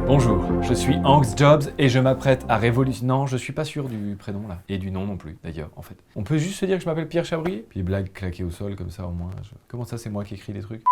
Bonjour, je suis Hanks Jobs et je m'apprête à révolutionner... Non, je suis pas sûr du prénom là, et du nom non plus d'ailleurs en fait. On peut juste se dire que je m'appelle Pierre Chabrier? Puis blague claquée au sol comme ça au moins. Comment ça c'est moi qui écris les trucs?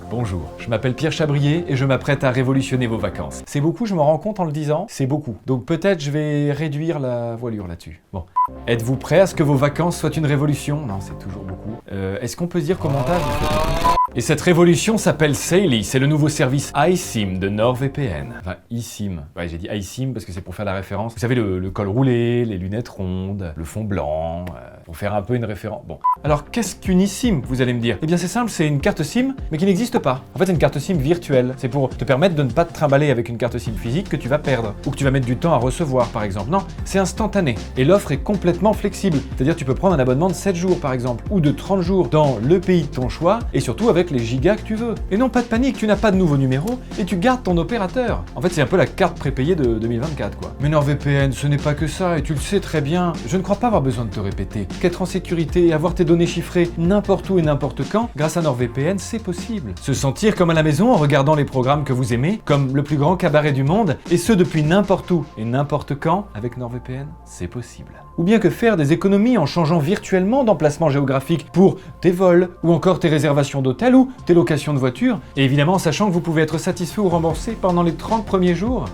Bonjour, je m'appelle Pierre Chabrier et je m'apprête à révolutionner vos vacances. C'est beaucoup, je me rends compte en le disant, c'est beaucoup. Donc peut-être je vais réduire la voilure là-dessus. Bon. Êtes-vous prêt à ce que vos vacances soient une révolution? Non, c'est toujours beaucoup. Est-ce qu'on peut se dire qu'au montage vous faites un peu? Et cette révolution s'appelle Saily, c'est le nouveau service iSIM de NordVPN. Enfin, eSIM. Ouais, j'ai dit iSIM parce que c'est pour faire la référence. Vous savez, le col roulé, les lunettes rondes, le fond blanc, pour faire un peu une référence. Bon. Alors, qu'est-ce qu'une eSIM, vous allez me dire? Eh bien, c'est simple, c'est une carte SIM, mais qui n'existe pas. En fait, c'est une carte SIM virtuelle. C'est pour te permettre de ne pas te trimballer avec une carte SIM physique que tu vas perdre, ou que tu vas mettre du temps à recevoir, par exemple. Non, c'est instantané. Et l'offre est complètement flexible. C'est-à-dire, tu peux prendre un abonnement de 7 jours, par exemple, ou de 30 jours dans le pays de ton choix, et surtout avec les gigas que tu veux. Et non, pas de panique, tu n'as pas de nouveau numéro et tu gardes ton opérateur. En fait, c'est un peu la carte prépayée de 2024, quoi. Mais NordVPN, ce n'est pas que ça, et tu le sais très bien. Je ne crois pas avoir besoin de te répéter qu'être en sécurité et avoir tes données chiffrées n'importe où et n'importe quand, grâce à NordVPN, c'est possible. Se sentir comme à la maison en regardant les programmes que vous aimez, comme le plus grand cabaret du monde, et ce depuis n'importe où et n'importe quand, avec NordVPN, c'est possible. Ou bien que faire des économies en changeant virtuellement d'emplacement géographique pour tes vols, ou encore tes réservations d'hôtel ou tes locations de voiture, et évidemment sachant que vous pouvez être satisfait ou remboursé pendant les 30 premiers jours.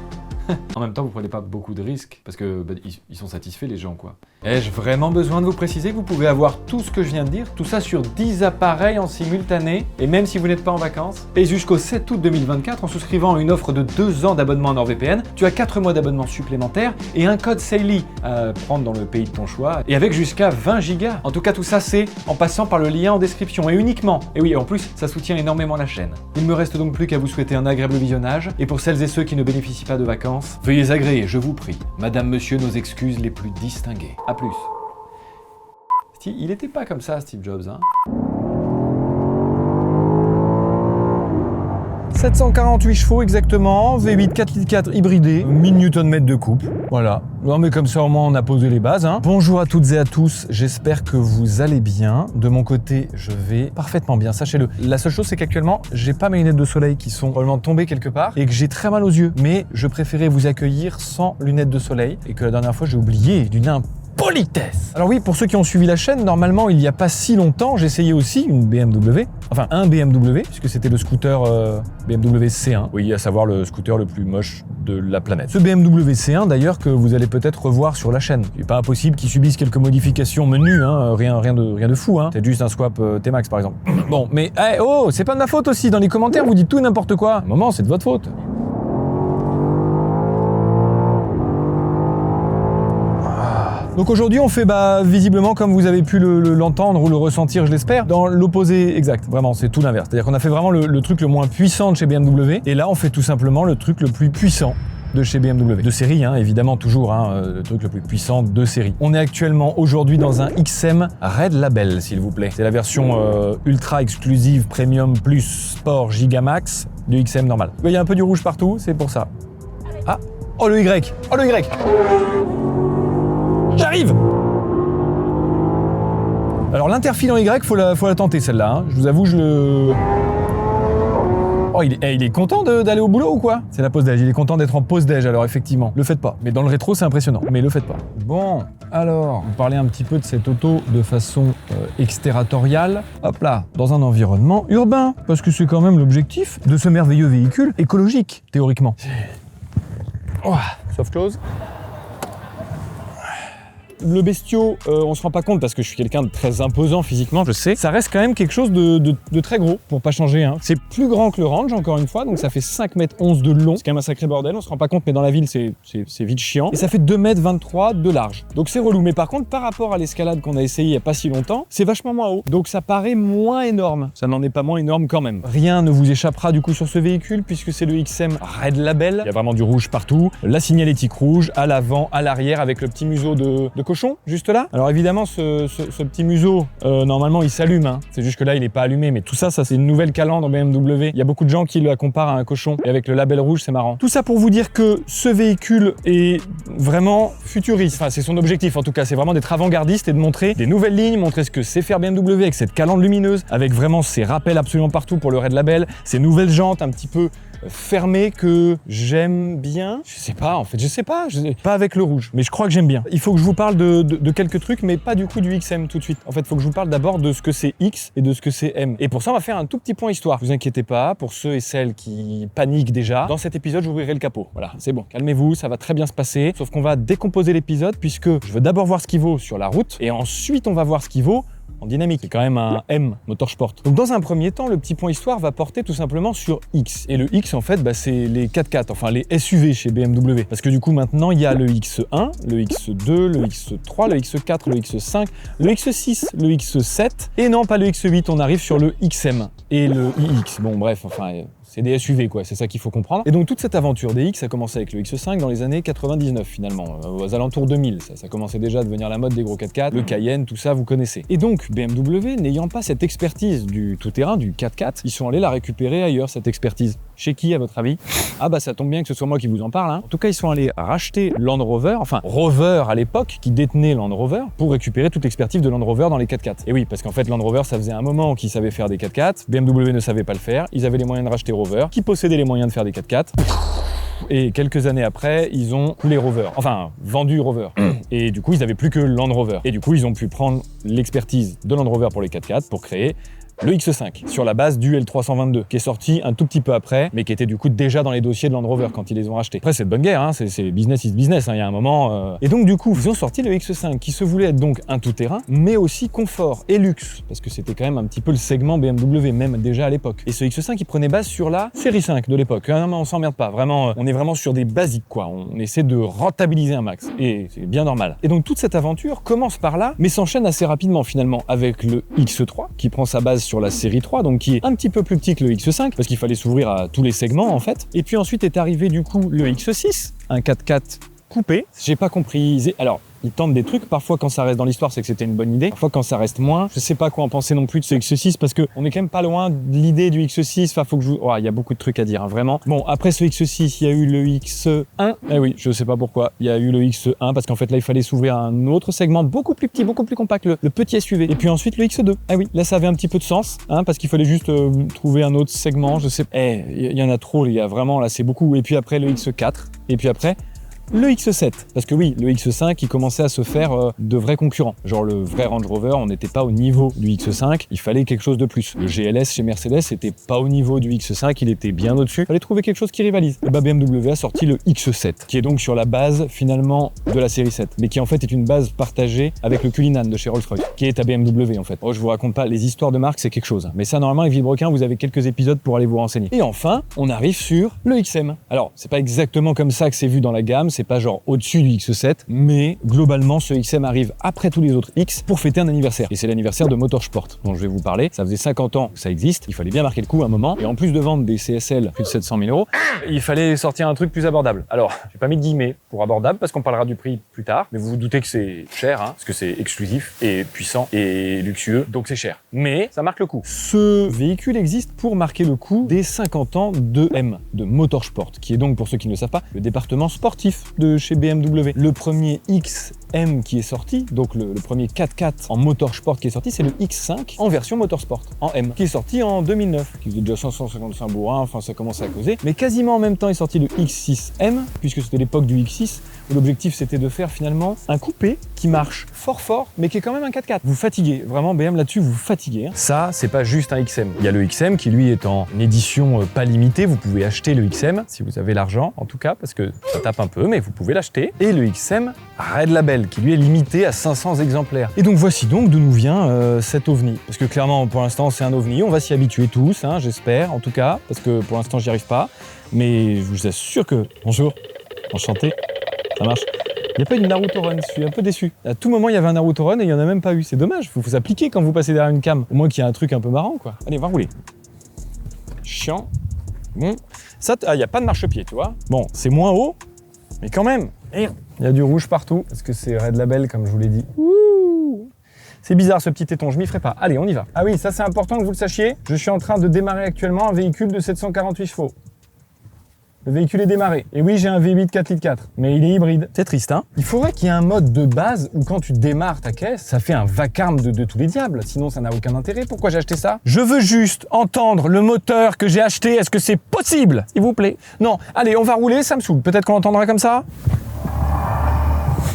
En même temps, vous prenez pas beaucoup de risques, parce que ils sont satisfaits les gens, quoi. Ai-je vraiment besoin de vous préciser que vous pouvez avoir tout ce que je viens de dire, tout ça sur 10 appareils en simultané, et même si vous n'êtes pas en vacances? Et jusqu'au 7 août 2024, en souscrivant à une offre de 2 ans d'abonnement à NordVPN, tu as 4 mois d'abonnement supplémentaire et un code Saily à prendre dans le pays de ton choix, et avec jusqu'à 20 gigas. En tout cas, tout ça, c'est en passant par le lien en description, et uniquement. Et oui, en plus, ça soutient énormément la chaîne. Il me reste donc plus qu'à vous souhaiter un agréable visionnage, et pour celles et ceux qui ne bénéficient pas de vacances, veuillez agréer, je vous prie. Madame, monsieur, nos excuses les plus distinguées. À plus. Il était pas comme ça, Steve Jobs, hein. 748 chevaux exactement, V8 4,4 hybridé, 1000 Nm de couple, voilà. Non mais comme ça au moins on a posé les bases, hein. Bonjour à toutes et à tous, j'espère que vous allez bien. De mon côté, je vais parfaitement bien, sachez-le. La seule chose c'est qu'actuellement, j'ai pas mes lunettes de soleil qui sont probablement tombées quelque part et que j'ai très mal aux yeux. Mais je préférais vous accueillir sans lunettes de soleil et que la dernière fois j'ai oublié d'une impolitesse. Alors oui, pour ceux qui ont suivi la chaîne, normalement il n'y a pas si longtemps, j'essayais aussi une BMW, enfin un BMW, puisque c'était le scooter BMW C1, oui, à savoir le scooter le plus moche de la planète. Ce BMW C1 d'ailleurs que vous allez peut-être revoir sur la chaîne. Il n'est pas impossible qu'il subisse quelques modifications menu, hein, rien de fou, hein. C'est juste un swap T-Max par exemple. Bon, mais hey, oh, c'est pas de ma faute aussi, dans les commentaires vous dites tout n'importe quoi. À un moment, c'est de votre faute. Donc aujourd'hui on fait visiblement comme vous avez pu l'entendre ou le ressentir je l'espère, dans l'opposé exact, vraiment c'est tout l'inverse. C'est-à-dire qu'on a fait vraiment le truc le moins puissant de chez BMW et là on fait tout simplement le truc le plus puissant de chez BMW. De série, hein, évidemment toujours, hein, le truc le plus puissant de série. On est actuellement aujourd'hui dans un XM Red Label s'il vous plaît. C'est la version ultra exclusive Premium Plus Sport Gigamax du XM normal. Il y a un peu du rouge partout, c'est pour ça. Ah, oh le Y, oh le Y. J'arrive! Alors l'interfile en Y, faut la tenter celle-là, hein. Je vous avoue, Oh, il est content d'aller au boulot ou quoi? C'est la pause déj, il est content d'être en pause déj, alors effectivement, le faites pas. Mais dans le rétro, c'est impressionnant, mais le faites pas. Bon, alors, vous parlez un petit peu de cette auto de façon extéritoriale. Hop là, dans un environnement urbain, parce que c'est quand même l'objectif de ce merveilleux véhicule écologique, théoriquement. Oh, soft close. Le bestiau, on se rend pas compte parce que je suis quelqu'un de très imposant physiquement, je sais. Ça reste quand même quelque chose de très gros, pour pas changer, hein. C'est plus grand que le Range, encore une fois, donc ça fait 5,11 m de long. C'est quand même un sacré bordel, on se rend pas compte, mais dans la ville, c'est vite chiant. Et ça fait 2,23 m de large. Donc c'est relou. Mais par contre, par rapport à l'escalade qu'on a essayé il y a pas si longtemps, c'est vachement moins haut. Donc ça paraît moins énorme. Ça n'en est pas moins énorme quand même. Rien ne vous échappera du coup sur ce véhicule, puisque c'est le XM Red Label. Il y a vraiment du rouge partout. La signalétique rouge, à l'avant, à l'arrière, avec le petit museau de cochon, juste là. Alors évidemment, ce petit museau, normalement, il s'allume, hein. C'est juste que là, il n'est pas allumé. Mais tout ça, c'est une nouvelle calandre BMW. Il y a beaucoup de gens qui la comparent à un cochon. Et avec le label rouge, c'est marrant. Tout ça pour vous dire que ce véhicule est vraiment futuriste. Enfin, c'est son objectif, en tout cas. C'est vraiment d'être avant-gardiste et de montrer des nouvelles lignes, montrer ce que sait faire BMW avec cette calandre lumineuse, avec vraiment ses rappels absolument partout pour le Red Label, ces nouvelles jantes un petit peu fermé que j'aime bien. Je sais pas, en fait, je sais pas. Pas avec le rouge, mais je crois que j'aime bien. Il faut que je vous parle de quelques trucs, mais pas du coup du XM tout de suite. En fait, il faut que je vous parle d'abord de ce que c'est X et de ce que c'est M. Et pour ça, on va faire un tout petit point histoire. Vous inquiétez pas, pour ceux et celles qui paniquent déjà, dans cet épisode, j'ouvrirai le capot. Voilà, c'est bon, calmez-vous, ça va très bien se passer. Sauf qu'on va décomposer l'épisode puisque je veux d'abord voir ce qu'il vaut sur la route et ensuite on va voir ce qu'il vaut en dynamique. C'est quand même un M, Motorsport. Donc dans un premier temps, le petit point histoire va porter tout simplement sur X. Et le X, en fait, c'est les 4x4, enfin les SUV chez BMW. Parce que du coup, maintenant, il y a le X1, le X2, le X3, le X4, le X5, le X6, le X7. Et non, pas le X8, on arrive sur le XM et le iX. Bon, bref, enfin... c'est des SUV, quoi, c'est ça qu'il faut comprendre. Et donc toute cette aventure des X a commencé avec le X5 dans les années 99 finalement, aux alentours 2000. Ça commençait déjà à devenir la mode des gros 4x4, le Cayenne, tout ça, vous connaissez. Et donc BMW, n'ayant pas cette expertise du tout-terrain, du 4x4, ils sont allés la récupérer ailleurs, cette expertise. Chez qui, à votre avis? Ah bah ça tombe bien que ce soit moi qui vous en parle. Hein. En tout cas, ils sont allés racheter Land Rover, enfin Rover à l'époque, qui détenait Land Rover, pour récupérer toute l'expertise de Land Rover dans les 4x4. Et oui, parce qu'en fait, Land Rover, ça faisait un moment qu'ils savaient faire des 4x4, BMW ne savait pas le faire, ils avaient les moyens de racheter Rover, qui possédait les moyens de faire des 4x4. Et quelques années après, ils ont coulé Rover, enfin vendu Rover. Et du coup, ils n'avaient plus que Land Rover. Et du coup, ils ont pu prendre l'expertise de Land Rover pour les 4x4 pour créer le X5, sur la base du L322, qui est sorti un tout petit peu après, mais qui était du coup déjà dans les dossiers de Land Rover quand ils les ont rachetés. Après, c'est de bonne guerre, hein, c'est business is business, hein, il y a un moment... Et donc du coup, ils ont sorti le X5, qui se voulait être donc un tout-terrain, mais aussi confort et luxe, parce que c'était quand même un petit peu le segment BMW, même déjà à l'époque. Et ce X5, il prenait base sur la série 5 de l'époque. Non, mais on s'emmerde pas, vraiment, on est vraiment sur des basiques, quoi. On essaie de rentabiliser un max, et c'est bien normal. Et donc toute cette aventure commence par là, mais s'enchaîne assez rapidement finalement, avec le X3, qui prend sa base sur la série 3, donc qui est un petit peu plus petit que le X5, parce qu'il fallait s'ouvrir à tous les segments en fait. Et puis ensuite est arrivé du coup le X6, un 4x4 coupé. J'ai pas compris. Alors, ils tentent des trucs. Parfois, quand ça reste dans l'histoire, c'est que c'était une bonne idée. Parfois, quand ça reste moins, je sais pas quoi en penser non plus de ce X6 parce que on est quand même pas loin de l'idée du X6. Enfin, faut que je vous... il y a beaucoup de trucs à dire, hein, vraiment. Bon, après ce X6, il y a eu le X1. Eh oui, je sais pas pourquoi. Il y a eu le X1 parce qu'en fait, là, il fallait s'ouvrir à un autre segment beaucoup plus petit, beaucoup plus compact, le petit SUV. Et puis ensuite, le X2. Ah oui, là, ça avait un petit peu de sens, hein, parce qu'il fallait juste trouver un autre segment. Je sais. Il y en a trop, les gars. Vraiment, là, c'est beaucoup. Et puis après, le X4. Et puis après, le X7, parce que oui, le X5, il commençait à se faire de vrais concurrents. Genre le vrai Range Rover, on n'était pas au niveau du X5, il fallait quelque chose de plus. Le GLS chez Mercedes n'était pas au niveau du X5, il était bien au-dessus. Il fallait trouver quelque chose qui rivalise. Et bah BMW a sorti le X7, qui est donc sur la base finalement de la série 7, mais qui en fait est une base partagée avec le Cullinan de chez Rolls-Royce, qui est à BMW en fait. Oh, je vous raconte pas, les histoires de marque c'est quelque chose. Mais ça normalement avec Villebrequin, vous avez quelques épisodes pour aller vous renseigner. Et enfin, on arrive sur le XM. Alors, c'est pas exactement comme ça que c'est vu dans la gamme, c'est pas genre au-dessus du X7, mais globalement ce XM arrive après tous les autres X pour fêter un anniversaire. Et c'est l'anniversaire de Motorsport dont je vais vous parler. Ça faisait 50 ans que ça existe, il fallait bien marquer le coup à un moment. Et en plus de vendre des CSL plus de 700 000 €, il fallait sortir un truc plus abordable. Alors, j'ai pas mis de guillemets pour abordable parce qu'on parlera du prix plus tard, mais vous vous doutez que c'est cher, hein, parce que c'est exclusif et puissant et luxueux, donc c'est cher. Mais ça marque le coup. Ce véhicule existe pour marquer le coup des 50 ans de M, de Motorsport, qui est donc, pour ceux qui ne le savent pas, le département sportif de chez BMW. Le premier XM qui est sorti, donc le premier 4x4 en Motorsport qui est sorti, c'est le X5 en version Motorsport, en M, qui est sorti en 2009, qui faisait déjà 155 bourrins, enfin ça commençait à causer. Mais quasiment en même temps est sorti le X6M, puisque c'était l'époque du X6, où l'objectif c'était de faire finalement un coupé qui marche fort, mais qui est quand même un 4x4. Vous fatiguez, vraiment BMW là-dessus, vous fatiguez. Hein. Ça, c'est pas juste un XM. Il y a le XM qui lui est en édition pas limitée, vous pouvez acheter le XM, si vous avez l'argent en tout cas, parce que ça tape un peu, mais vous pouvez l'acheter. Et le XM Red Label, qui lui est limité à 500 exemplaires. Et donc voici donc d'où nous vient cet ovni. Parce que clairement, pour l'instant, c'est un ovni, on va s'y habituer tous, hein, j'espère, en tout cas, parce que pour l'instant, j'y arrive pas. Mais je vous assure que... Bonjour, enchanté, ça marche. Il n'y a pas eu de Naruto Run, je suis un peu déçu. À tout moment, il y avait un Naruto Run et il n'y en a même pas eu. C'est dommage, faut vous appliquer quand vous passez derrière une cam. Au moins qu'il y a un truc un peu marrant, quoi. Allez, va rouler. Chiant. Bon. Ça, il n'y a pas de marchepied, tu vois. Bon, c'est moins haut, mais quand même. Il y a du rouge partout, parce que c'est Red Label, comme je vous l'ai dit. Ouh. C'est bizarre ce petit téton, je m'y ferai pas. Allez, on y va. Ah oui, ça c'est important que vous le sachiez. Je suis en train de démarrer actuellement un véhicule de 748 chevaux. le véhicule est démarré. Et oui, j'ai un V8 4 litres 4, mais il est hybride. C'est triste, hein. Il faudrait qu'il y ait un mode de base où quand tu démarres ta caisse, ça fait un vacarme de tous les diables. Sinon, ça n'a aucun intérêt. Pourquoi j'ai acheté ça? Je veux juste entendre le moteur que j'ai acheté. Est-ce que c'est possible? S'il vous plaît. Non, allez, on va rouler, ça me saoule. Peut-être qu'on l'entendra comme ça.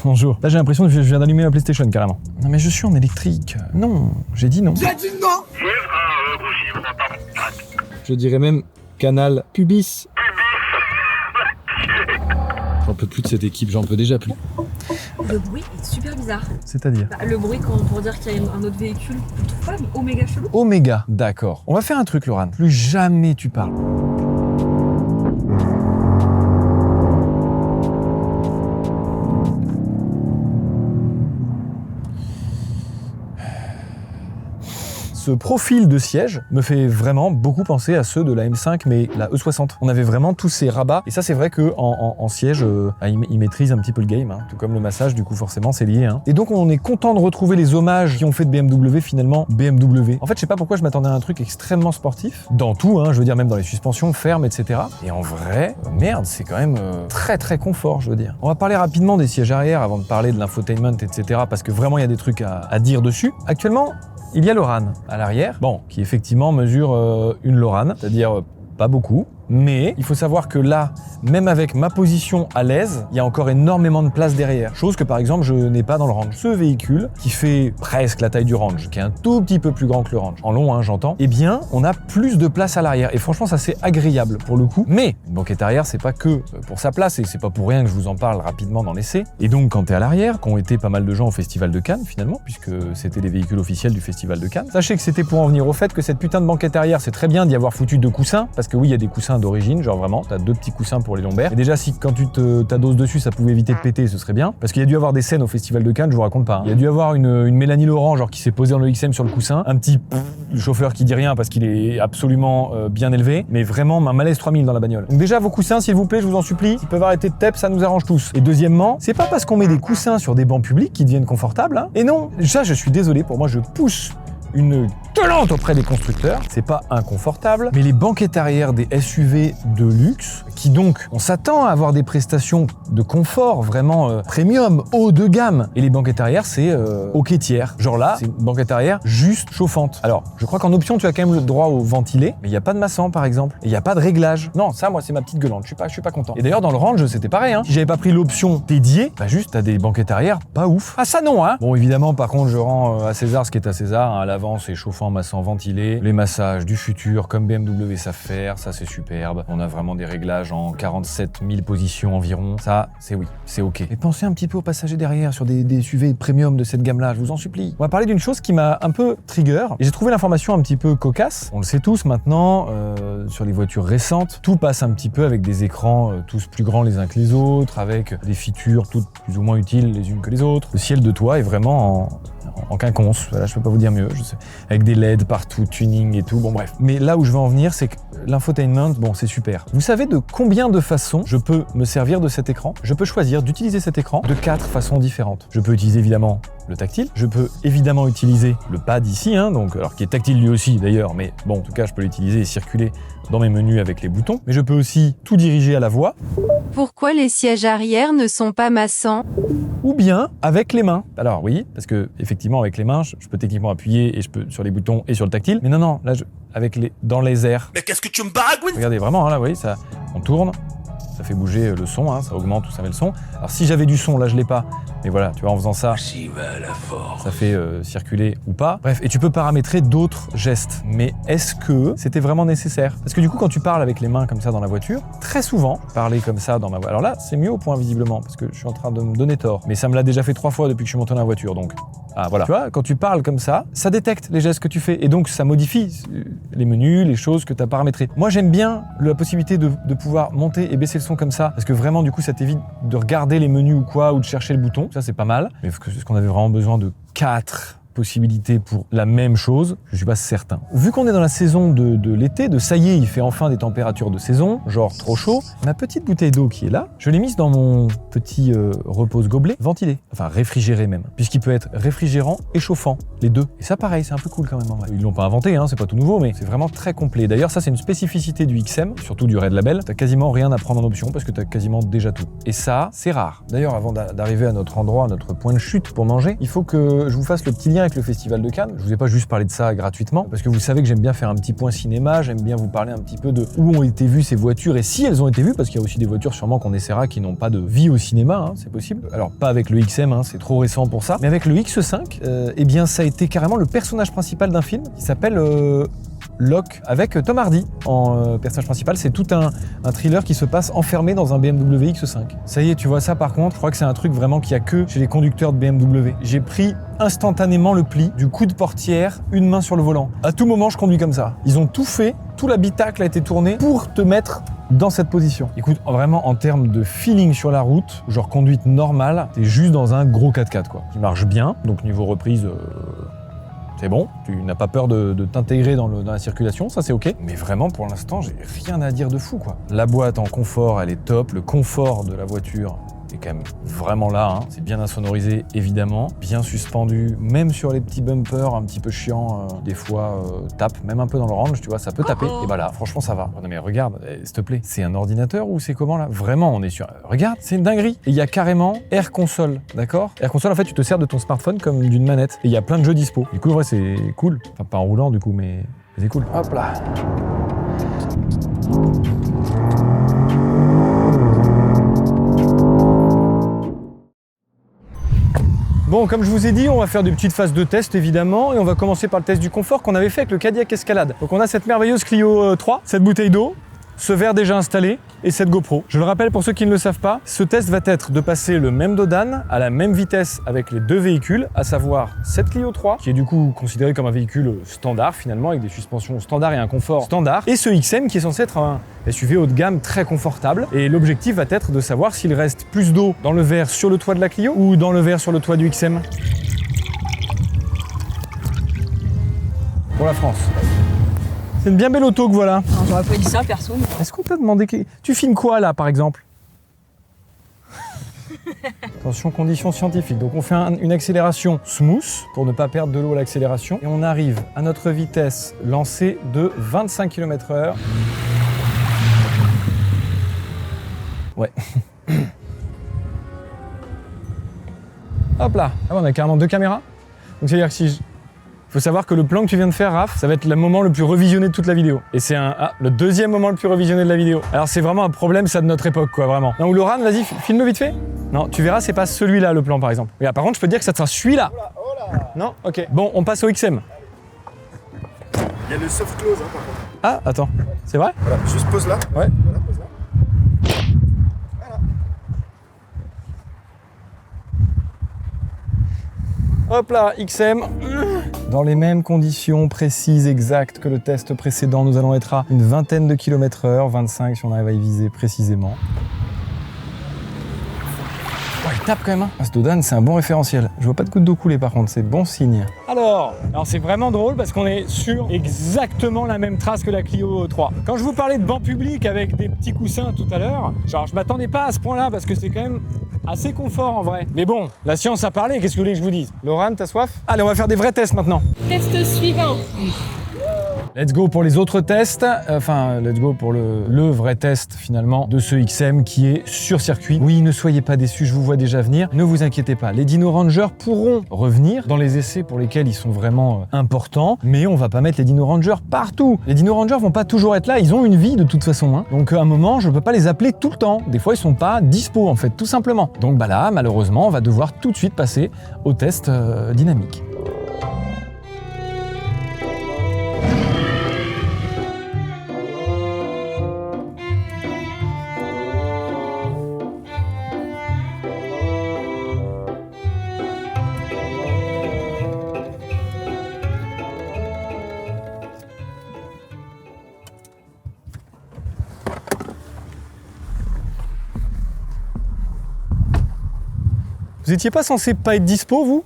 Bonjour. Là, j'ai l'impression que je viens d'allumer ma PlayStation carrément. Non, mais je suis en électrique. Non, j'ai dit non. J'ai dit non. Je dirais même canal pubis. J'en peux plus de cette équipe, j'en peux déjà plus. Le bruit est super bizarre. C'est-à-dire? Le bruit pour dire qu'il y a un autre véhicule, je trouve pas Oméga chelou. Oméga, d'accord. On va faire un truc, Laurent. Plus jamais tu parles. Ce profil de siège me fait vraiment beaucoup penser à ceux de la M5, mais la E60. On avait vraiment tous ces rabats. Et ça, c'est vrai que en siège, ils maîtrisent un petit peu le game, hein. Tout comme le massage, du coup, forcément, c'est lié, hein. Et donc, on est content de retrouver les hommages qui ont fait de BMW, finalement, BMW. En fait, je sais pas pourquoi je m'attendais à un truc extrêmement sportif. Dans tout, hein, je veux dire, même dans les suspensions, fermes, etc. Et en vrai, merde, c'est quand même très, très confort, je veux dire. On va parler rapidement des sièges arrière avant de parler de l'infotainment, etc. Parce que vraiment, il y a des trucs à dire dessus. Actuellement, il y a l'Oran à l'arrière, bon, qui effectivement mesure une Loran, c'est-à-dire pas beaucoup. Mais il faut savoir que là, même avec ma position à l'aise, il y a encore énormément de place derrière. Chose que par exemple, je n'ai pas dans le Range. Ce véhicule, qui fait presque la taille du Range, qui est un tout petit peu plus grand que le Range, en long, hein, j'entends, eh bien, on a plus de place à l'arrière. Et franchement, ça c'est agréable pour le coup. Mais une banquette arrière, c'est pas que pour sa place, et c'est pas pour rien que je vous en parle rapidement dans l'essai. Et donc, quand t'es à l'arrière, qu'ont été pas mal de gens au Festival de Cannes, finalement, puisque c'était les véhicules officiels du Festival de Cannes, sachez que c'était pour en venir au fait que cette putain de banquette arrière, c'est très bien d'y avoir foutu 2 coussins, parce que oui, il y a des coussins d'origine, genre vraiment, t'as 2 petits coussins pour les lombaires. Et déjà, si quand tu t'adoses dessus, ça pouvait éviter de péter, ce serait bien. Parce qu'il y a dû avoir des scènes au Festival de Cannes, je vous raconte pas, hein. Il y a dû avoir une Mélanie Laurent, genre qui s'est posée dans le XM sur le coussin, un petit chauffeur qui dit rien parce qu'il est absolument bien élevé, mais vraiment un malaise 3000 dans la bagnole. Donc déjà, vos coussins, s'il vous plaît, je vous en supplie, ils peuvent arrêter de taper, ça nous arrange tous. Et deuxièmement, c'est pas parce qu'on met des coussins sur des bancs publics qu'ils deviennent confortables, hein. Et non, ça, je suis désolé, pour moi, je pousse une gueulante auprès des constructeurs. C'est pas inconfortable, mais les banquettes arrière des SUV de luxe, qui donc, on s'attend à avoir des prestations de confort vraiment premium, haut de gamme. Et les banquettes arrière, c'est au quai-tiers. Genre là, c'est une banquette arrière juste chauffante. Alors, je crois qu'en option, tu as quand même le droit au ventilé, mais il n'y a pas de massant, par exemple. Et il n'y a pas de réglage. Non, ça, moi, c'est ma petite gueulante. Je suis pas content. Et d'ailleurs, dans le Range, c'était pareil, hein. Si j'avais pas pris l'option dédiée, bah juste, t'as des banquettes arrière pas ouf. Ah, ça non, hein. Bon, évidemment, par contre, je rends à César ce qui est à César, hein. À l'avant, c'est chauffant, massant, ventilé. Les massages du futur, comme BMW savent faire, ça c'est superbe. On a vraiment des réglages en 47 000 positions environ. Ça, c'est oui, c'est ok. Et pensez un petit peu aux passagers derrière sur des SUV premium de cette gamme-là, je vous en supplie. On va parler d'une chose qui m'a un peu trigger. Et j'ai trouvé l'information un petit peu cocasse. On le sait tous maintenant, sur les voitures récentes, tout passe un petit peu avec des écrans tous plus grands les uns que les autres, avec des features toutes plus ou moins utiles les unes que les autres. Le ciel de toit est vraiment en quinconce, voilà, je peux pas vous dire mieux, je sais, avec des LED partout, tuning et tout, bon bref. Mais là où je veux en venir, c'est que l'infotainment, bon, c'est super. Vous savez de combien de façons je peux me servir de cet écran? Je peux choisir d'utiliser cet écran de 4 façons différentes. Je peux utiliser évidemment le tactile, je peux évidemment utiliser le pad ici, hein, donc, alors qui est tactile lui aussi d'ailleurs, mais bon, en tout cas, je peux l'utiliser et circuler dans mes menus avec les boutons, mais je peux aussi tout diriger à la voix. Pourquoi les sièges arrière ne sont pas massants? Ou bien avec les mains. Alors oui, parce que effectivement avec les mains, je peux techniquement appuyer et je peux sur les boutons et sur le tactile. Mais non, là, dans les airs. Mais qu'est-ce que tu me baragouines? Regardez vraiment, hein, là, vous voyez, ça, on tourne, ça fait bouger le son, hein, ça augmente ou ça met le son. Alors si j'avais du son, là je l'ai pas. Mais voilà, tu vois, en faisant ça, ça fait circuler ou pas. Bref, et tu peux paramétrer d'autres gestes. Mais est-ce que c'était vraiment nécessaire? Parce que du coup, quand tu parles avec les mains comme ça dans la voiture, très souvent, parler comme ça dans ma voiture. Alors là, c'est mieux au point visiblement, parce que je suis en train de me donner tort. Mais ça me l'a déjà fait 3 fois depuis que je suis monté dans la voiture, donc... Ah voilà. Tu vois, quand tu parles comme ça détecte les gestes que tu fais. Et donc, ça modifie les menus, les choses que tu as paramétrées. Moi, j'aime bien la possibilité de pouvoir monter et baisser le son comme ça. Parce que vraiment, du coup, ça t'évite de regarder les menus ou quoi, ou de chercher le bouton. Ça, c'est pas mal. Mais est-ce qu'on avait vraiment besoin de 4 possibilité pour la même chose, je suis pas certain. Vu qu'on est dans la saison de l'été, de ça y est, il fait enfin des températures de saison, genre trop chaud, ma petite bouteille d'eau qui est là, je l'ai mise dans mon petit repose-gobelet ventilé, enfin réfrigéré même, puisqu'il peut être réfrigérant et chauffant, les deux. Et ça pareil, c'est un peu cool quand même en vrai. Ils l'ont pas inventé, hein, c'est pas tout nouveau, mais c'est vraiment très complet. D'ailleurs ça c'est une spécificité du XM, surtout du Red Label, t'as quasiment rien à prendre en option parce que t'as quasiment déjà tout. Et ça, c'est rare. D'ailleurs avant d'arriver à notre endroit, à notre point de chute pour manger, il faut que je vous fasse le petit lien avec le Festival de Cannes. Je vous ai pas juste parlé de ça gratuitement, parce que vous savez que j'aime bien faire un petit point cinéma, j'aime bien vous parler un petit peu de où ont été vues ces voitures et si elles ont été vues, parce qu'il y a aussi des voitures sûrement qu'on essaiera qui n'ont pas de vie au cinéma, hein, c'est possible. Alors pas avec le XM, hein, c'est trop récent pour ça, mais avec le X5, eh bien ça a été carrément le personnage principal d'un film qui s'appelle Locke, avec Tom Hardy en personnage principal. C'est tout un thriller qui se passe enfermé dans un BMW X5. Ça y est, tu vois ça par contre, je crois que c'est un truc vraiment qu'il n'y a que chez les conducteurs de BMW. J'ai pris instantanément le pli du coup de portière, une main sur le volant. À tout moment, je conduis comme ça. Ils ont tout fait, tout l'habitacle a été tourné pour te mettre dans cette position. Écoute, vraiment en termes de feeling sur la route, genre conduite normale, t'es juste dans un gros 4x4 quoi. Qui marche bien, donc niveau reprise... c'est bon, tu n'as pas peur de t'intégrer dans la circulation, ça c'est ok. Mais vraiment pour l'instant, j'ai rien à dire de fou quoi. La boîte en confort, elle est top. Le confort de la voiture est quand même vraiment là. Hein. C'est bien insonorisé évidemment, bien suspendu, même sur les petits bumpers un petit peu chiants, des fois tape, même un peu dans l'orange, tu vois, ça peut taper. Et bah là, franchement ça va. Non mais regarde, s'il te plaît, c'est un ordinateur ou c'est comment là? Vraiment, on est sur... Regarde, c'est une dinguerie. Et il y a carrément Air Console, d'accord? Air Console, en fait, tu te sers de ton smartphone comme d'une manette. Et il y a plein de jeux dispo. Du coup, en vrai, c'est cool. Enfin, pas en roulant du coup, mais c'est cool. Hop là. Bon, comme je vous ai dit, on va faire des petites phases de test évidemment et on va commencer par le test du confort qu'on avait fait avec le Cadillac Escalade. Donc on a cette merveilleuse Clio 3, cette bouteille d'eau, ce verre déjà installé et cette GoPro. Je le rappelle pour ceux qui ne le savent pas, ce test va être de passer le même dodan à la même vitesse avec les deux véhicules, à savoir cette Clio 3, qui est du coup considérée comme un véhicule standard finalement, avec des suspensions standards et un confort standard, et ce XM qui est censé être un SUV haut de gamme très confortable. Et l'objectif va être de savoir s'il reste plus d'eau dans le verre sur le toit de la Clio ou dans le verre sur le toit du XM. Pour la France. C'est une bien belle auto que voilà. Alors, j'aurais pas dit ça, perso. Mais... Est-ce qu'on peut demander... Tu filmes quoi là, par exemple? Attention, conditions scientifiques. Donc on fait une accélération smooth pour ne pas perdre de l'eau à l'accélération. Et on arrive à notre vitesse lancée de 25 km/h. Ouais. Hop là. Ah, on a carrément deux caméras. Donc c'est-à-dire que si je... Faut savoir que le plan que tu viens de faire, Raph, ça va être le moment le plus revisionné de toute la vidéo. Et c'est le deuxième moment le plus revisionné de la vidéo. Alors c'est vraiment un problème, ça, de notre époque, quoi, vraiment. Non, ou Laurent, vas-y, filme vite fait. Non, tu verras, c'est pas celui-là, le plan, par exemple. Mais par contre, je peux te dire que ça sera celui-là. Non? Ok. Bon, on passe au XM. Il y a le soft close, hein, par contre. Ah, attends. C'est vrai? Voilà, juste pose là. Ouais. Voilà, pose là. Hop là, XM. Dans les mêmes conditions précises, exactes que le test précédent, nous allons être à une vingtaine de km/h, 25 si on arrive à y viser précisément. Oh, il tape quand même, hein. Ah, ce Dodan, c'est un bon référentiel. Je vois pas de goutte d'eau couler par contre, c'est bon signe. Alors c'est vraiment drôle parce qu'on est sur exactement la même trace que la Clio 3. Quand je vous parlais de banc public avec des petits coussins tout à l'heure, genre je m'attendais pas à ce point-là parce que c'est quand même assez confort en vrai. Mais bon, la science a parlé, qu'est-ce que vous voulez que je vous dise? Laurent, t'as soif? Allez, on va faire des vrais tests maintenant. Test suivant. Let's go pour les autres tests, enfin let's go pour le vrai test finalement de ce XM qui est sur circuit. Oui, ne soyez pas déçus, je vous vois déjà venir, ne vous inquiétez pas, les Dino Rangers pourront revenir dans les essais pour lesquels ils sont vraiment importants, mais on va pas mettre les Dino Rangers partout. Les Dino Rangers vont pas toujours être là, ils ont une vie de toute façon, hein. Donc à un moment je peux pas les appeler tout le temps, des fois ils sont pas dispo en fait, tout simplement. Donc bah là, malheureusement, on va devoir tout de suite passer au test dynamique. Vous étiez pas censé pas être dispo, vous?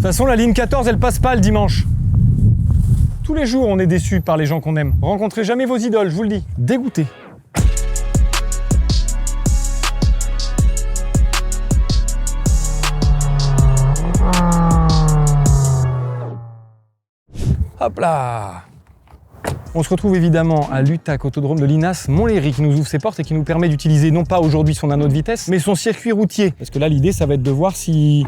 façon, la ligne 14, elle passe pas le dimanche. Tous les jours, on est déçus par les gens qu'on aime. Rencontrez jamais vos idoles, je vous le dis. Dégoûté. Hop là! On se retrouve évidemment à l'UTAC, autodrome de l'INAS Montlhéry, qui nous ouvre ses portes et qui nous permet d'utiliser non pas aujourd'hui son anneau de vitesse, mais son circuit routier. Parce que là, l'idée, ça va être de voir si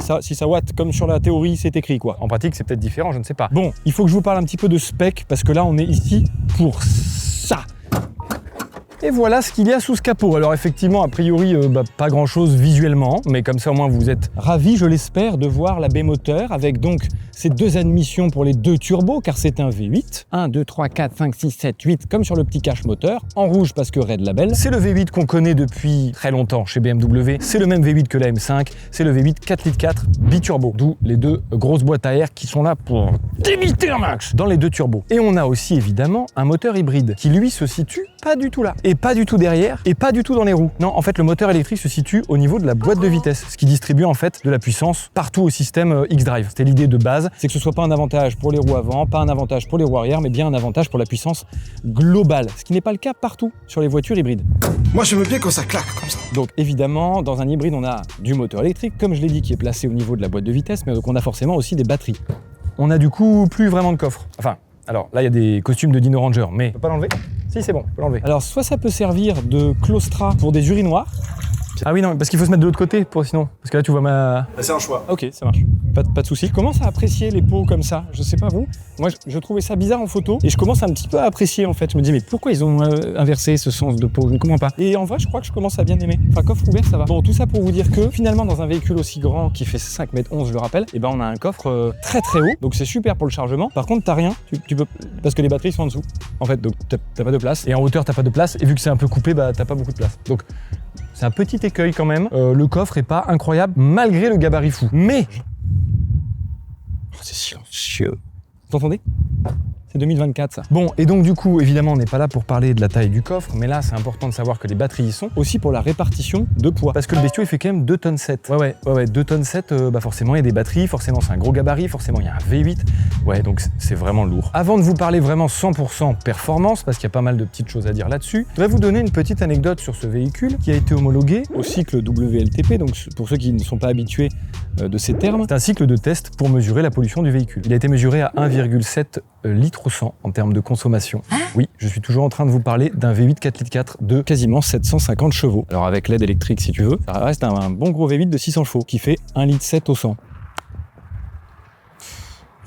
ça watt comme sur la théorie, c'est écrit quoi. En pratique, c'est peut-être différent, je ne sais pas. Bon, il faut que je vous parle un petit peu de spec, parce que là, on est ici pour ça. Et voilà ce qu'il y a sous ce capot. Alors effectivement, a priori, pas grand-chose visuellement, mais comme ça au moins vous êtes ravis, je l'espère, de voir la baie moteur avec donc ces deux admissions pour les deux turbos, car c'est un V8. 1, 2, 3, 4, 5, 6, 7, 8, comme sur le petit cache moteur, en rouge parce que Red Label. C'est le V8 qu'on connaît depuis très longtemps chez BMW, c'est le même V8 que la M5, c'est le V8 4 litres 4 biturbo, d'où les deux grosses boîtes à air qui sont là pour débiter un max dans les deux turbos. Et on a aussi évidemment un moteur hybride qui lui se situe pas du tout là, et pas du tout derrière, et pas du tout dans les roues. Non, en fait, le moteur électrique se situe au niveau de la boîte de vitesse, ce qui distribue en fait de la puissance partout au système X-Drive. C'était l'idée de base, c'est que ce soit pas un avantage pour les roues avant, pas un avantage pour les roues arrière, mais bien un avantage pour la puissance globale, ce qui n'est pas le cas partout sur les voitures hybrides. Moi, j'aime bien quand ça claque comme ça. Donc évidemment, dans un hybride, on a du moteur électrique, comme je l'ai dit, qui est placé au niveau de la boîte de vitesse, mais donc on a forcément aussi des batteries. On a du coup plus vraiment de coffre. Enfin, alors là, il y a des costumes de Dino Ranger, mais... Je peux pas l'enlever ? Si, c'est bon, on peut l'enlever. Alors, soit ça peut servir de claustra pour des urinoirs. Ah oui, non, parce qu'il faut se mettre de l'autre côté, pour sinon. Parce que là, tu vois ma... C'est un choix. Ok, ça marche. Pas de souci. Je commence à apprécier les pots comme ça. Je sais pas vous. Moi, je trouvais ça bizarre en photo. Et je commence un petit peu à apprécier, en fait. Je me dis, mais pourquoi ils ont inversé ce sens de pot? Je ne comprends pas. Et en vrai, je crois que je commence à bien aimer. Enfin, coffre ouvert, ça va. Bon, tout ça pour vous dire que, finalement, dans un véhicule aussi grand, qui fait 5,11 m, je le rappelle, et ben, on a un coffre très très haut. Donc, c'est super pour le chargement. Par contre, t'as rien. Tu peux... Parce que les batteries sont en dessous. En fait, donc, t'as pas de place. Et en hauteur, t'as pas de place. Et vu que c'est un peu coupé, bah, t'as pas beaucoup de place. Donc, c'est un petit écueil quand même. Le coffre est pas incroyable malgré le gabarit fou. Mais... Oh, c'est silencieux. Vous entendez ? C'est 2024 ça. Bon, et donc du coup, évidemment, on n'est pas là pour parler de la taille du coffre, mais là, c'est important de savoir que les batteries y sont, aussi pour la répartition de poids. Parce que le bestiau, il fait quand même 2 tonnes 7. Ouais, 2 tonnes 7, bah forcément, il y a des batteries, forcément, c'est un gros gabarit, forcément, il y a un V8. Ouais, donc c'est vraiment lourd. Avant de vous parler vraiment 100% performance, parce qu'il y a pas mal de petites choses à dire là-dessus, je voudrais vous donner une petite anecdote sur ce véhicule qui a été homologué au cycle WLTP, donc pour ceux qui ne sont pas habitués de ces termes, c'est un cycle de test pour mesurer la pollution du véhicule. Il a été mesuré à 1,7 litres au 100 en termes de consommation. Oui, je suis toujours en train de vous parler d'un V8 4 litres 4 de quasiment 750 chevaux. Alors avec l'aide électrique si tu veux, ça reste un bon gros V8 de 600 chevaux qui fait 1,7 litre au 100.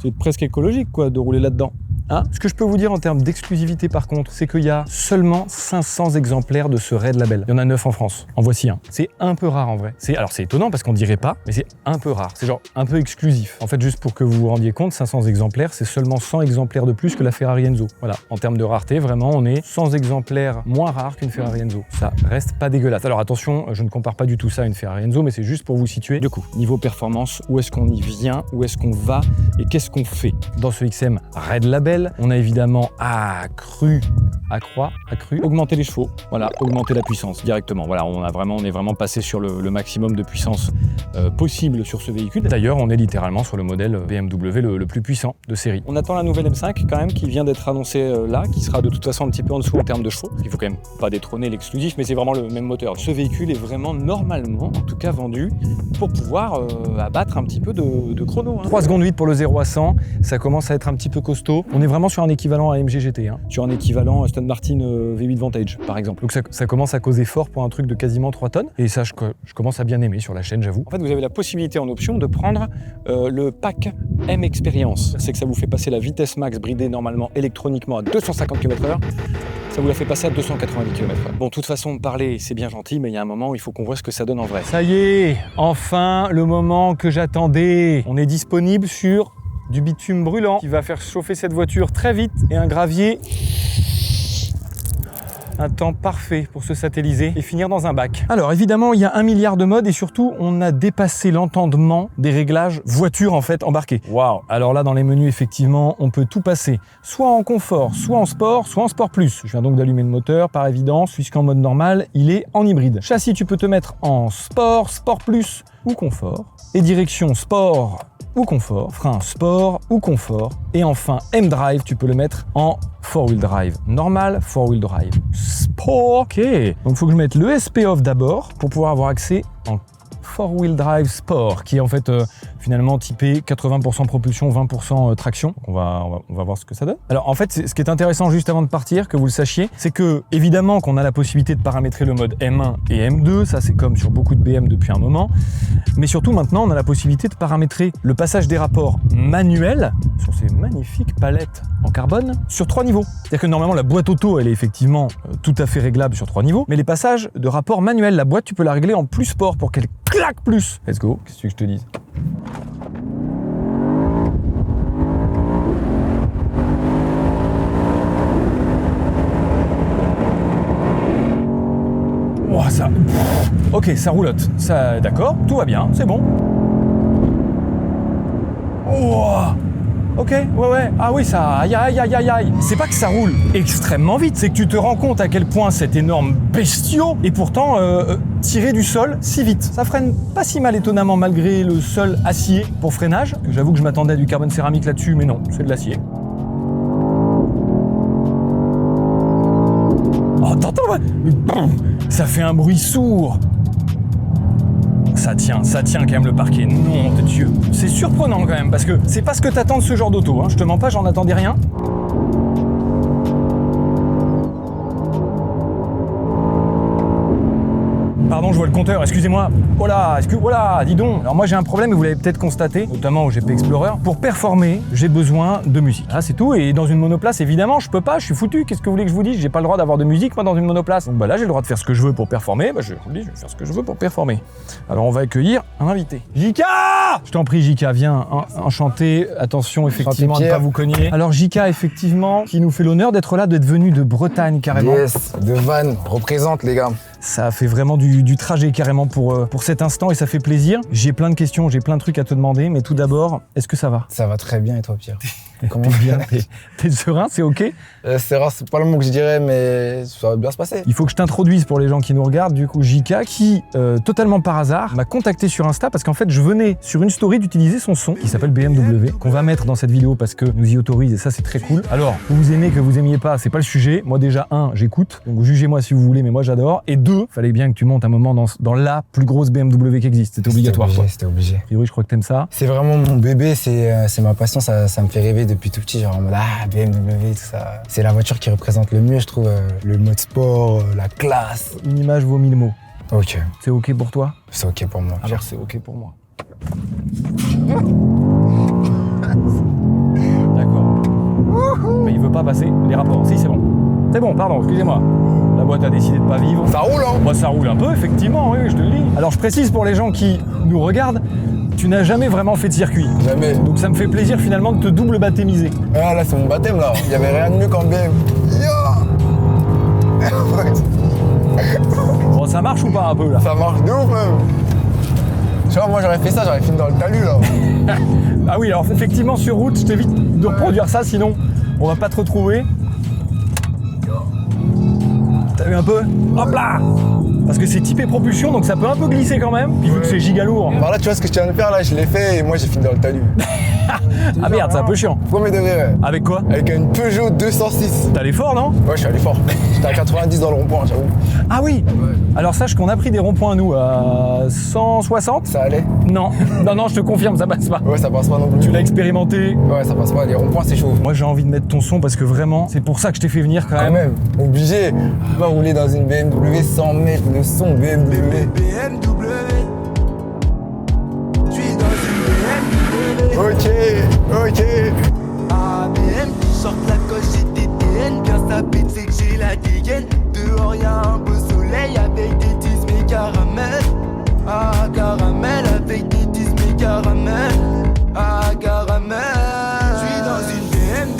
C'est presque écologique quoi de rouler là-dedans. Hein? Ce que je peux vous dire en termes d'exclusivité par contre, c'est qu'il y a seulement 500 exemplaires de ce Red Label. Il y en a 9 en France. En voici un. C'est un peu rare en vrai. Alors c'est étonnant parce qu'on dirait pas, mais c'est un peu rare. C'est genre un peu exclusif. En fait, juste pour que vous vous rendiez compte, 500 exemplaires, c'est seulement 100 exemplaires de plus que la Ferrari Enzo. Voilà. En termes de rareté, vraiment, on est 100 exemplaires moins rares qu'une Ferrari Enzo. Ça reste pas dégueulasse. Alors attention, je ne compare pas du tout ça à une Ferrari Enzo, mais c'est juste pour vous situer. Du coup, niveau performance, où est-ce qu'on y vient, où est-ce qu'on va et qu'est-ce qu'on fait? Dans ce XM Red Label, on a évidemment augmenter les chevaux, voilà, augmenter la puissance directement. Voilà, on est vraiment passé sur le maximum de puissance possible sur ce véhicule. D'ailleurs, on est littéralement sur le modèle BMW le plus puissant de série. On attend la nouvelle M5 quand même qui vient d'être annoncée là, qui sera de toute façon un petit peu en dessous en termes de chevaux. Il faut quand même pas détrôner l'exclusif, mais c'est vraiment le même moteur. Ce véhicule est vraiment normalement, en tout cas vendu, pour pouvoir abattre un petit peu de chrono. 3 secondes 8 pour le 0 à 100, ça commence à être un petit peu costaud. On est vraiment sur un équivalent AMG GT, sur un équivalent Aston Martin V8 Vantage par exemple. Donc ça commence à causer fort pour un truc de quasiment 3 tonnes et ça je commence à bien aimer sur la chaîne, j'avoue. En fait vous avez la possibilité en option de prendre le pack M Experience. C'est que ça vous fait passer la vitesse max bridée normalement électroniquement à 250 km/h. Ça vous la fait passer à 290 km/h. Bon, de toute façon, parler, c'est bien gentil, mais il y a un moment où il faut qu'on voit ce que ça donne en vrai. Ça y est, enfin, le moment que j'attendais. On est disponible sur du bitume brûlant qui va faire chauffer cette voiture très vite et un gravier. Un temps parfait pour se satelliser et finir dans un bac. Alors évidemment, il y a 1 milliard de modes et surtout, on a dépassé l'entendement des réglages voiture en fait embarquée. Waouh! Alors là, dans les menus, effectivement, on peut tout passer, soit en confort, soit en sport plus. Je viens donc d'allumer le moteur, par évidence, puisqu'en mode normal, il est en hybride. Châssis, tu peux te mettre en sport plus ou confort. Et direction sport ou confort, frein sport ou confort, et enfin M-Drive, tu peux le mettre en 4-wheel drive normal, 4-wheel drive sport. Ok, donc il faut que je mette le SP off d'abord pour pouvoir avoir accès en 4-wheel drive sport, qui est en fait finalement typé 80% propulsion, 20% traction. Donc on va voir ce que ça donne. Alors en fait, ce qui est intéressant juste avant de partir, que vous le sachiez, c'est que évidemment qu'on a la possibilité de paramétrer le mode M1 et M2, ça c'est comme sur beaucoup de BM depuis un moment, mais surtout maintenant on a la possibilité de paramétrer le passage des rapports manuels sur ces magnifiques palettes en carbone sur 3 niveaux. C'est-à-dire que normalement la boîte auto elle est effectivement tout à fait réglable sur 3 niveaux, mais les passages de rapports manuels, la boîte tu peux la régler en plus sport pour qu'elle claque plus. Let's go, qu'est-ce que je te dise? Oh, ça... Ok, ça roulotte. Ça, d'accord, tout va bien, c'est bon. Oh, ok, ouais. Ah oui, ça... Aïe. C'est pas que ça roule extrêmement vite, c'est que tu te rends compte à quel point cet énorme bestiau est pourtant tiré du sol si vite. Ça freine pas si mal étonnamment malgré le sol acier pour freinage. J'avoue que je m'attendais à du carbone céramique là-dessus, mais non, c'est de l'acier. Oh, t'entends, ouais. Ça fait un bruit sourd. Ça tient quand même le parquet, nom de Dieu. C'est surprenant quand même, parce que c'est pas ce que t'attends de ce genre d'auto, hein. Je te mens pas, j'en attendais rien. Pardon, je vois le compteur, excusez-moi. Voilà, dis donc. Alors moi j'ai un problème, et vous l'avez peut-être constaté, notamment au GP Explorer. Pour performer, j'ai besoin de musique. Ah, c'est tout, et dans une monoplace, évidemment, je peux pas, je suis foutu. Qu'est-ce que vous voulez que je vous dise? J'ai pas le droit d'avoir de musique, moi, dans une monoplace. Donc bah là, j'ai le droit de faire ce que je veux pour performer. Bah je vous dis, je vais faire ce que je veux pour performer. Alors on va accueillir un invité. Jika! Je t'en prie, Jika, viens, enchanté. Attention, effectivement, à ne pas vous cogner. Alors Jika, effectivement, qui nous fait l'honneur d'être là, d'être venu de Bretagne, carrément. Yes, de Vannes, représente les gars. Ça a fait vraiment du trajet carrément pour cet instant et ça fait plaisir. J'ai plein de questions, j'ai plein de trucs à te demander, mais tout d'abord, est-ce que ça va? Ça va très bien et toi Pierre? Comment T'es bien? T'es serein, c'est ok? C'est rare, c'est pas le mot que je dirais, mais ça va bien se passer. Il faut que je t'introduise pour les gens qui nous regardent, du coup, Jika, qui, totalement par hasard, m'a contacté sur Insta parce qu'en fait, je venais sur une story d'utiliser son son, qui s'appelle BMW, qu'on va mettre dans cette vidéo parce que nous y autorise et ça, c'est très cool. Alors, que vous aimez, que vous aimiez pas, c'est pas le sujet. Moi, déjà, j'écoute, donc jugez-moi si vous voulez, mais moi, j'adore. Et 2, fallait bien que tu montes un moment dans la plus grosse BMW qui existe. C'était obligatoire, quoi. C'était obligé. A priori, je crois que t'aimes ça. C'est vraiment mon bébé, c'est ma passion, ça me fait rêver depuis tout petit, genre en mode BMW, tout ça. C'est la voiture qui représente le mieux, je trouve, le mode sport, la classe. Une image vaut 1000 mots. Ok. C'est ok pour toi? C'est ok pour moi. Alors c'est ok pour moi. D'accord. Mais il veut pas passer les rapports. Si, c'est bon. C'est bon, pardon, excusez-moi. La boîte a décidé de pas vivre. Ça roule, hein? Bah, ça roule un peu, effectivement, oui, je te le dis. Alors je précise pour les gens qui nous regardent, tu n'as jamais vraiment fait de circuit. Jamais. Donc ça me fait plaisir finalement de te double baptémiser. Ah là, c'est mon baptême là. Il y avait rien de mieux qu'en BM. Bon, ça marche ou pas un peu là? Ça marche de ouf même. Tu vois, moi j'aurais fait ça, j'aurais fini dans le talus là. Ah oui, alors effectivement sur route, je t'évite de reproduire ça, sinon on va pas te retrouver. T'as vu un peu? Hop là! Parce que c'est typé propulsion, donc ça peut un peu glisser quand même. Puis vu que c'est giga lourd. Bah là, tu vois ce que je tiens de faire là, je l'ai fait et moi j'ai fini dans le talus. Ah merde, c'est un peu chiant. Premier degré, ouais. Avec quoi? Avec une Peugeot 206. T'es allé fort, non? Ouais, je suis allé fort. J'étais à 90 dans le rond-point, j'avoue. Ah oui! Alors sache qu'on a pris des ronds-points nous à 160. Ça allait? Non, non, je te confirme, ça passe pas. Ouais, ça passe pas non plus. Tu l'as expérimenté. Ouais, ça passe pas, les ronds-points c'est chaud. Moi j'ai envie de mettre ton son parce que vraiment, c'est pour ça que je t'ai fait venir quand Quand même, obligé. On va rouler dans une BMW sans mettre le son BMW. BMW. Je suis dans une BMW. Ok. ABM, sort la coche GTTN. Bien ça pète, c'est que j'ai la dégaine. Dehors y'a un beau soleil avec des tismes et caramel. Ah, caramel avec des tismes et caramel. Ah, caramel. Je suis dans une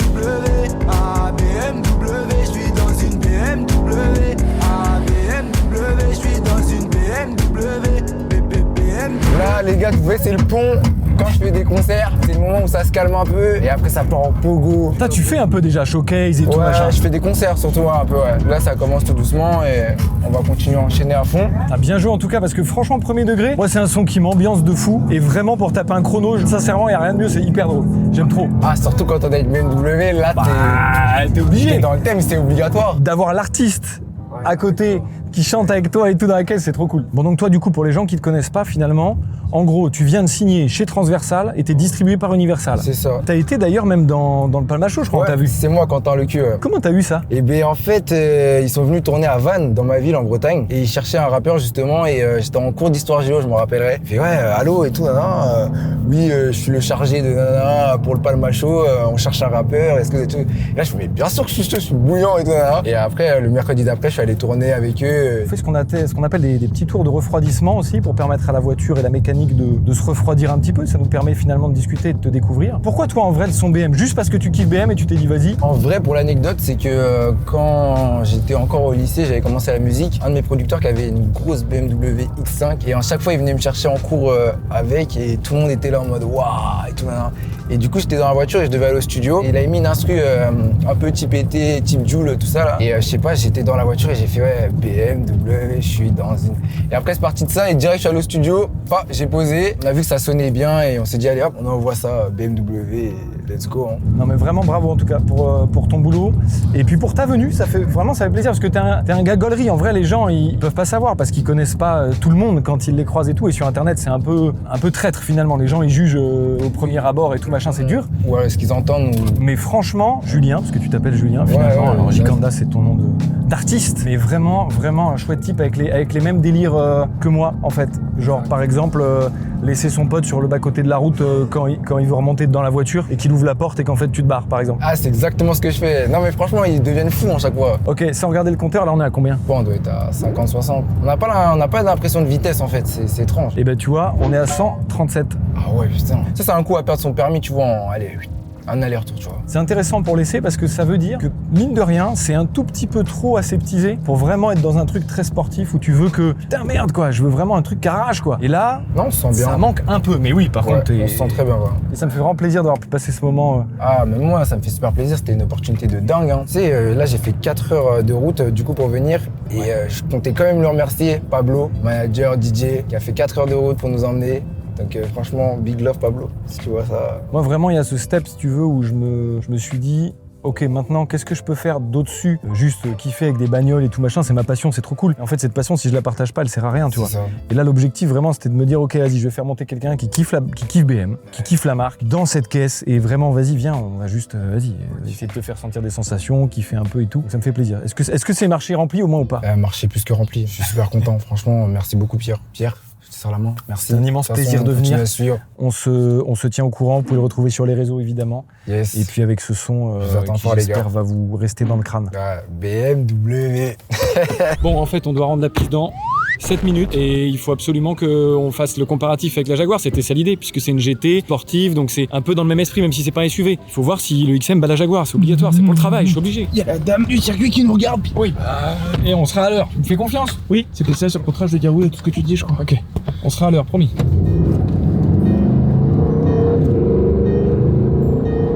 BMW. Ah, BMW. Je suis dans une BMW. Ah, BMW. Je suis dans une BMW. BMW. Là, les gars, vous voyez, c'est le pont. Quand je fais des concerts, c'est le moment où ça se calme un peu et après ça part en pogo. Toi, tu fais un peu déjà showcase et tout Ouais, machin. je fais des concerts surtout un peu, ouais. Là, ça commence tout doucement et on va continuer à enchaîner à fond. T'as bien joué en tout cas parce que franchement, premier degré, moi c'est un son qui m'ambiance de fou et vraiment pour taper un chrono, sincèrement, il y a rien de mieux, c'est hyper drôle. J'aime trop. Ah, surtout quand on a une BMW, là, t'es t'es obligé dans le thème, c'est obligatoire. d'avoir l'artiste à côté qui chante avec toi et tout dans la caisse, c'est trop cool. Bon donc toi du coup pour les gens qui te connaissent pas finalement, en gros tu viens de signer chez Transversal et t'es distribué par Universal. C'est ça. T'as été d'ailleurs même dans le Palma Show je crois, Ouais, t'as vu. c'est moi, Quentin Le Cul. Comment t'as eu ça? Et ben en fait, ils sont venus tourner à Vannes, dans ma ville en Bretagne, et ils cherchaient un rappeur justement, et j'étais en cours d'histoire géo, je me rappellerai. Il fait ouais, allô et tout, nanana, oui, je suis le chargé de nanana pour le Palma Show, on cherche un rappeur, est-ce que vous êtes chaud? Et là je me dis mais bien sûr que je suis bouillant et tout, nanana. Et après, le mercredi d'après, je suis allé tourner avec eux. On fait ce qu'on appelle des petits tours de refroidissement aussi pour permettre à la voiture et la mécanique de se refroidir un petit peu. Ça nous permet finalement de discuter et de te découvrir. Pourquoi toi en vrai le son BM? Juste parce que tu kiffes BM et tu t'es dit vas-y? En vrai, pour l'anecdote, c'est que quand j'étais encore au lycée, j'avais commencé la musique. Un de mes producteurs qui avait une grosse BMW X5 et à chaque fois il venait me chercher en cours avec et tout le monde était là en mode waouh et tout. Et du coup, j'étais dans la voiture et je devais aller au studio. Et il avait mis une instru un peu type été, type Joule, tout ça là. Et je sais pas, j'étais dans la voiture et j'ai fait ouais, BMW, je suis dans une. Et après, c'est parti de ça et direct, je suis allé au studio. J'ai posé, on a vu que ça sonnait bien et on s'est dit allez hop, on envoie ça BMW et let's go. Hein. Non mais vraiment bravo en tout cas pour ton boulot. Et puis pour ta venue, ça fait plaisir parce que t'es un gars gaulerie. En vrai, les gens ils peuvent pas savoir parce qu'ils connaissent pas tout le monde quand ils les croisent et tout. Et sur internet, c'est un peu traître finalement. Les gens ils jugent au premier abord et tout machin, c'est dur. Ouais, ce qu'ils entendent. Mais franchement, Julien, parce que tu t'appelles Julien finalement, ouais, alors Gikanda c'est ton nom d'artiste, mais vraiment un chouette type avec les mêmes délires que moi en fait. Genre par exemple laisser son pote sur le bas-côté de la route quand il veut remonter dans la voiture et qu'il ouvre la porte et qu'en fait tu te barres par exemple. Ah, c'est exactement ce que je fais. Non mais franchement, ils deviennent fous à chaque fois. Ok, sans regarder le compteur, là on est à combien? Bon, on doit être à 50-60. On n'a pas l'impression de vitesse en fait, c'est étrange. Et ben tu vois, on est à 137. Ah ouais, putain. Ça, c'est un coup à perdre son permis, tu vois, un aller-retour, tu vois. C'est intéressant pour l'essai parce que ça veut dire que, mine de rien, c'est un tout petit peu trop aseptisé pour vraiment être dans un truc très sportif où tu veux que, putain merde quoi, je veux vraiment un truc carrage quoi. Et là, non, on se sent bien. Ça manque un peu, mais oui, par ouais, contre, on se sent très bien. Ouais. Et ça me fait vraiment plaisir d'avoir pu passer ce moment. Ah, mais moi, ça me fait super plaisir, c'était une opportunité de dingue. Hein. Tu sais, là, j'ai fait 4 heures de route du coup pour venir et je comptais quand même le remercier, Pablo, manager, DJ, qui a fait 4 heures de route pour nous emmener. Donc franchement, big love Pablo, si tu vois ça. Moi vraiment, il y a ce step, si tu veux, où je me suis dit, ok, maintenant, qu'est-ce que je peux faire d'au-dessus? Juste kiffer avec des bagnoles et tout machin, c'est ma passion, c'est trop cool. Et en fait, cette passion, si je la partage pas, elle sert à rien, tu vois. Ça. Et là, l'objectif vraiment, c'était de me dire, ok, vas-y, je vais faire monter quelqu'un qui kiffe BM, qui kiffe la marque, dans cette caisse, et vraiment, vas-y, viens, on va juste, essayer de te faire sentir des sensations, kiffer un peu et tout. Ça me fait plaisir. Est-ce que c'est marché rempli au moins ou pas? Marché plus que rempli. Je suis super content, franchement. Merci beaucoup Pierre. Pierre, je te serre la main. Merci. C'est un immense plaisir de venir. On se tient au courant, vous pouvez le retrouver sur les réseaux évidemment. Yes. Et puis avec ce son qui j'espère va vous rester dans le crâne. BMW. Bon, en fait, on doit rendre la piste dans 7 minutes et il faut absolument qu'on fasse le comparatif avec la Jaguar. C'était ça l'idée, puisque c'est une GT sportive, donc c'est un peu dans le même esprit, même si c'est pas un SUV. Il faut voir si le XM bat la Jaguar, c'est obligatoire, c'est pour le travail, je suis obligé. Il y a la dame du circuit qui nous regarde. Oui, et on sera à l'heure. Tu me fais confiance? Oui. C'était ça sur le contrat, je vais dire oui à tout ce que tu dis, je crois. Ok, on sera à l'heure, promis.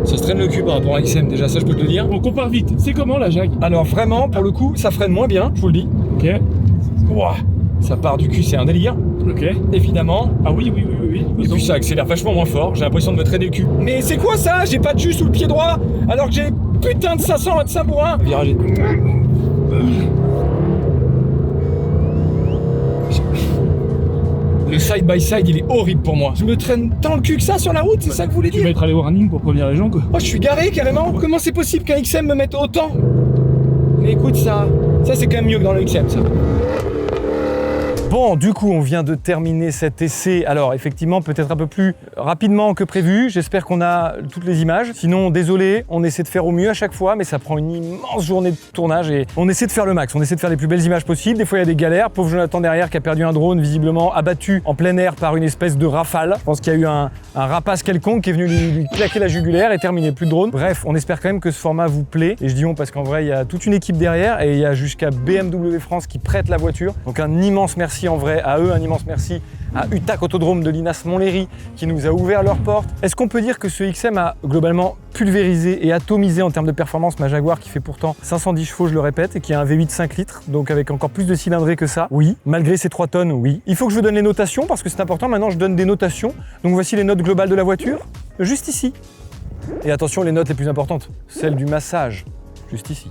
Ça se traîne le cul par rapport à XM, déjà, ça je peux te le dire. On compare vite. C'est comment la Jag? Alors vraiment, pour le coup, ça freine moins bien, je vous le dis. Ok. Ouah, ça part du cul, c'est un délire. Ok. Évidemment. Ah oui. Et puis ça accélère vachement moins fort, j'ai l'impression de me traîner le cul. Mais c'est quoi ça? J'ai pas de jus sous le pied droit, alors que j'ai putain de 525 bourrins. Virage. Le side by side, il est horrible pour moi. Je me traîne tant le cul que ça sur la route, c'est ça que vous voulez Tu dire? vas être allé warning pour prévenir les gens, quoi. Oh, je suis garé carrément. Comment c'est possible qu'un XM me mette autant? Mais écoute, ça c'est quand même mieux que dans le XM, ça. Bon, du coup, on vient de terminer cet essai. Alors, effectivement, peut-être un peu plus rapidement que prévu. J'espère qu'on a toutes les images. Sinon, désolé, on essaie de faire au mieux à chaque fois, mais ça prend une immense journée de tournage et on essaie de faire le max. On essaie de faire les plus belles images possibles. Des fois, il y a des galères. Pauvre Jonathan derrière qui a perdu un drone, visiblement abattu en plein air par une espèce de rafale. Je pense qu'il y a eu un rapace quelconque qui est venu lui claquer la jugulaire et terminer, plus de drone. Bref, on espère quand même que ce format vous plaît. Et je dis on parce qu'en vrai, il y a toute une équipe derrière et il y a jusqu'à BMW France qui prête la voiture. Donc un immense merci en vrai à eux, un immense merci à Utac Autodrome de Linas Montlhéry qui nous a ouvert leurs portes. Est-ce qu'on peut dire que ce XM a globalement pulvérisé et atomisé en termes de performance ma Jaguar qui fait pourtant 510 chevaux, je le répète, et qui a un V8 5 litres, donc avec encore plus de cylindrée que ça? Oui. Malgré ses 3 tonnes, oui. Il faut que je vous donne les notations parce que c'est important. Maintenant, je donne des notations. Donc voici les notes globales de la voiture, juste ici. Et attention, les notes les plus importantes, celles du massage, juste ici.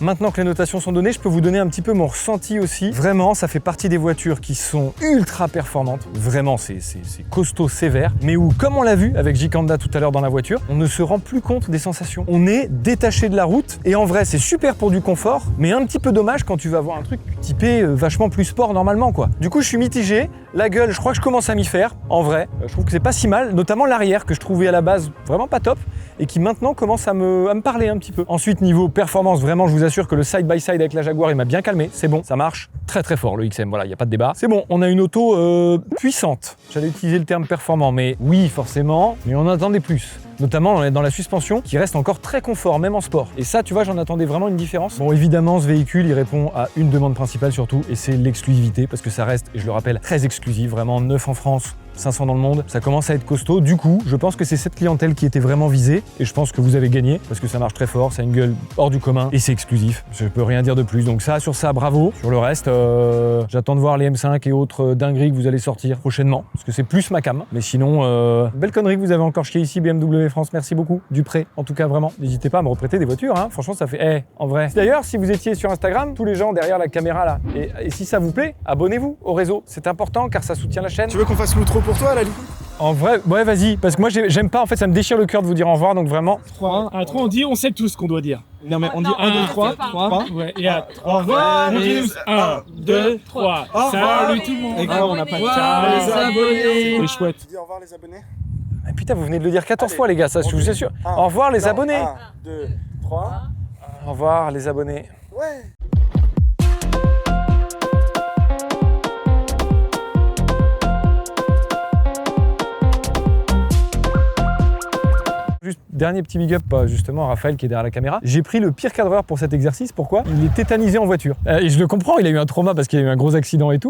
Maintenant que les notations sont données, je peux vous donner un petit peu mon ressenti aussi. Vraiment, ça fait partie des voitures qui sont ultra performantes. Vraiment, c'est costaud, sévère. Mais où, comme on l'a vu avec Jikanda tout à l'heure dans la voiture, on ne se rend plus compte des sensations. On est détaché de la route. Et en vrai, c'est super pour du confort, mais un petit peu dommage quand tu vas avoir un truc typé vachement plus sport normalement, quoi. Du coup, je suis mitigé. La gueule, je crois que je commence à m'y faire. En vrai, je trouve que c'est pas si mal. Notamment l'arrière, que je trouvais à la base vraiment pas top. Et qui maintenant commence à me parler un petit peu. Ensuite, niveau performance, vraiment, je vous assure que le side-by-side avec la Jaguar, il m'a bien calmé. C'est bon, ça marche très très fort le XM, voilà, il n'y a pas de débat. C'est bon, on a une auto puissante. J'allais utiliser le terme performant, mais oui, forcément, mais on en attendait plus. Notamment dans la suspension, qui reste encore très confort, même en sport. Et ça, tu vois, j'en attendais vraiment une différence. Bon, évidemment, ce véhicule, il répond à une demande principale surtout, et c'est l'exclusivité, parce que ça reste, et je le rappelle, très exclusif, vraiment 9 en France, 500 dans le monde, ça commence à être costaud. Du coup, je pense que c'est cette clientèle qui était vraiment visée et je pense que vous avez gagné parce que ça marche très fort, ça a une gueule hors du commun et c'est exclusif. Je peux rien dire de plus. Donc ça, sur ça, bravo. Sur le reste, j'attends de voir les M5 et autres dingueries que vous allez sortir prochainement parce que c'est plus ma cam. Mais sinon, belle connerie que vous avez encore chié ici, BMW France. Merci beaucoup. Dupré, en tout cas, vraiment. N'hésitez pas à me reprêter des voitures. Hein. Franchement, ça fait en vrai. D'ailleurs, si vous étiez sur Instagram, tous les gens derrière la caméra là, et si ça vous plaît, abonnez-vous au réseau. C'est important car ça soutient la chaîne. Tu veux qu'on fasse l'outro pour toi, là, En vrai, ouais, vas-y, parce que moi j'aime pas, en fait, ça me déchire le cœur de vous dire au revoir, donc vraiment. 3, à 3, on dit, on sait tout ce qu'on doit dire. Non, mais on dit Non, 1, 2, non, 3, c'est pas. 3. Ouais, et à 3, Au revoir, on dit les- 1, 2, 3. Au revoir. Salut tout le monde. Et quoi, on n'a pas de Ciao, les abonnés. C'est chouette. Tu dis au revoir, les abonnés. Ah, putain, vous venez de le dire 14 Allez, fois, les gars, ça, je vous assure. Au revoir, les abonnés. 1, 2, 3. Au revoir, les abonnés. Ouais. Juste dernier petit big up, justement, à Raphaël qui est derrière la caméra. J'ai pris le pire cadreur pour cet exercice. Pourquoi? Il est tétanisé en voiture. Et je le comprends, il a eu un trauma parce qu'il a eu un gros accident et tout.